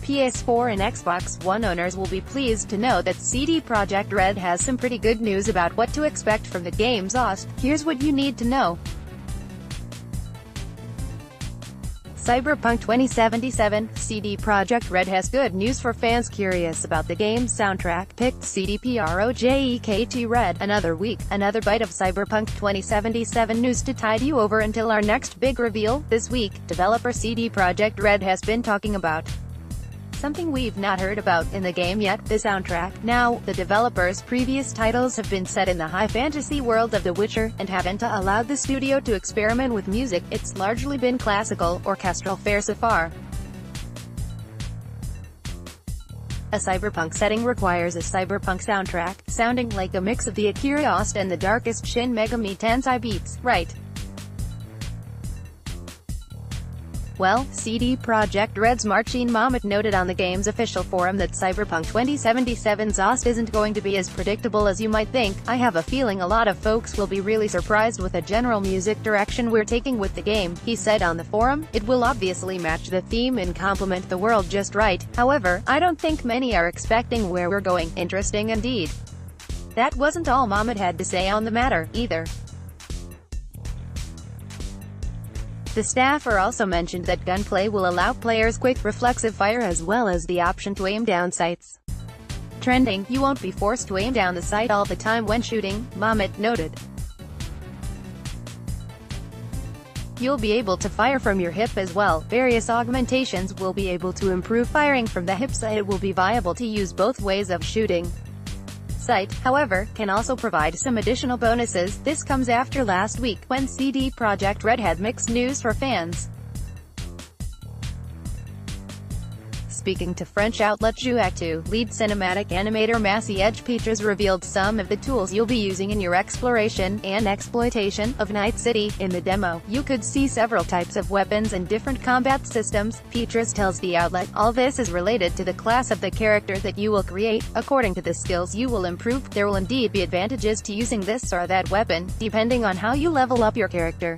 PS4 and Xbox One owners will be pleased to know that CD Projekt RED has some pretty good news about what to expect from the game's OST. Here's what you need to know. Cyberpunk 2077, CD Projekt RED has good news for fans curious about the game's soundtrack. Picked CD Projekt RED. Another week, another bite of Cyberpunk 2077 news to tide you over until our next big reveal. This week, developer CD Projekt RED has been talking about something we've not heard about in the game yet, the soundtrack. Now, the developer's previous titles have been set in the high fantasy world of The Witcher, and haven't allowed the studio to experiment with music. It's largely been classical, orchestral fare so far. A cyberpunk setting requires a cyberpunk soundtrack, sounding like a mix of the Akira OST and the darkest Shin Megami Tensei beats, right? Well, CD Projekt RED's Marcin Mamet noted on the game's official forum that Cyberpunk 2077's OST isn't going to be as predictable as you might think. I have a feeling a lot of folks will be really surprised with the general music direction we're taking with the game, he said on the forum. It will obviously match the theme and complement the world just right. However, I don't think many are expecting where we're going. Interesting indeed. That wasn't all Mamet had to say on the matter, either. The staffer also mentioned that gunplay will allow players quick reflexive fire as well as the option to aim down sights. Trending, you won't be forced to aim down the sight all the time when shooting, Mamet noted. You'll be able to fire from your hip as well. Various augmentations will be able to improve firing from the hip, so it will be viable to use both ways of shooting. Sight, however, can also provide some additional bonuses. This comes after last week, when CD Projekt RED had mixed news for fans. Speaking to French outlet Jouactu, lead cinematic animator Massey Edge Peters revealed some of the tools you'll be using in your exploration and exploitation of Night City. In the demo, you could see several types of weapons and different combat systems. Peters tells the outlet, all this is related to the class of the character that you will create. According to the skills you will improve, there will indeed be advantages to using this or that weapon, depending on how you level up your character.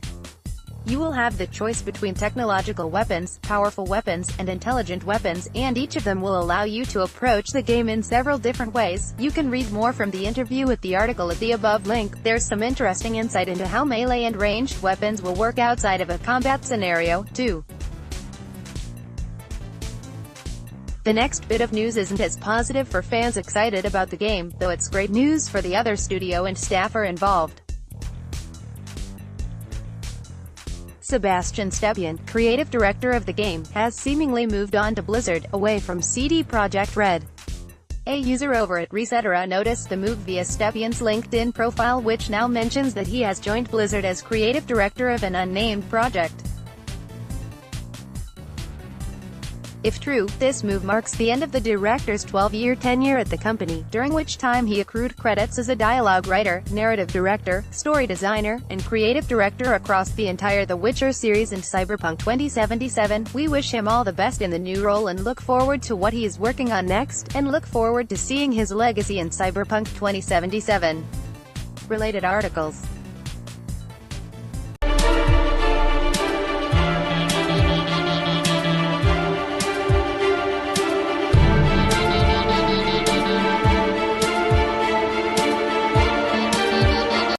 You will have the choice between technological weapons, powerful weapons, and intelligent weapons, and each of them will allow you to approach the game in several different ways. You can read more from the interview at the article at the above link. There's some interesting insight into how melee and ranged weapons will work outside of a combat scenario, too. The next bit of news isn't as positive for fans excited about the game, though it's great news for the other studio and staffer involved. Sebastian Stebbian, creative director of the game, has seemingly moved on to Blizzard, away from CD Projekt RED. A user over at Resetera noticed the move via Stebbian's LinkedIn profile, which now mentions that he has joined Blizzard as creative director of an unnamed project. If true, this move marks the end of the director's 12-year tenure at the company, during which time he accrued credits as a dialogue writer, narrative director, story designer, and creative director across the entire The Witcher series and Cyberpunk 2077. We wish him all the best in the new role and look forward to what he is working on next, and look forward to seeing his legacy in Cyberpunk 2077. Related articles.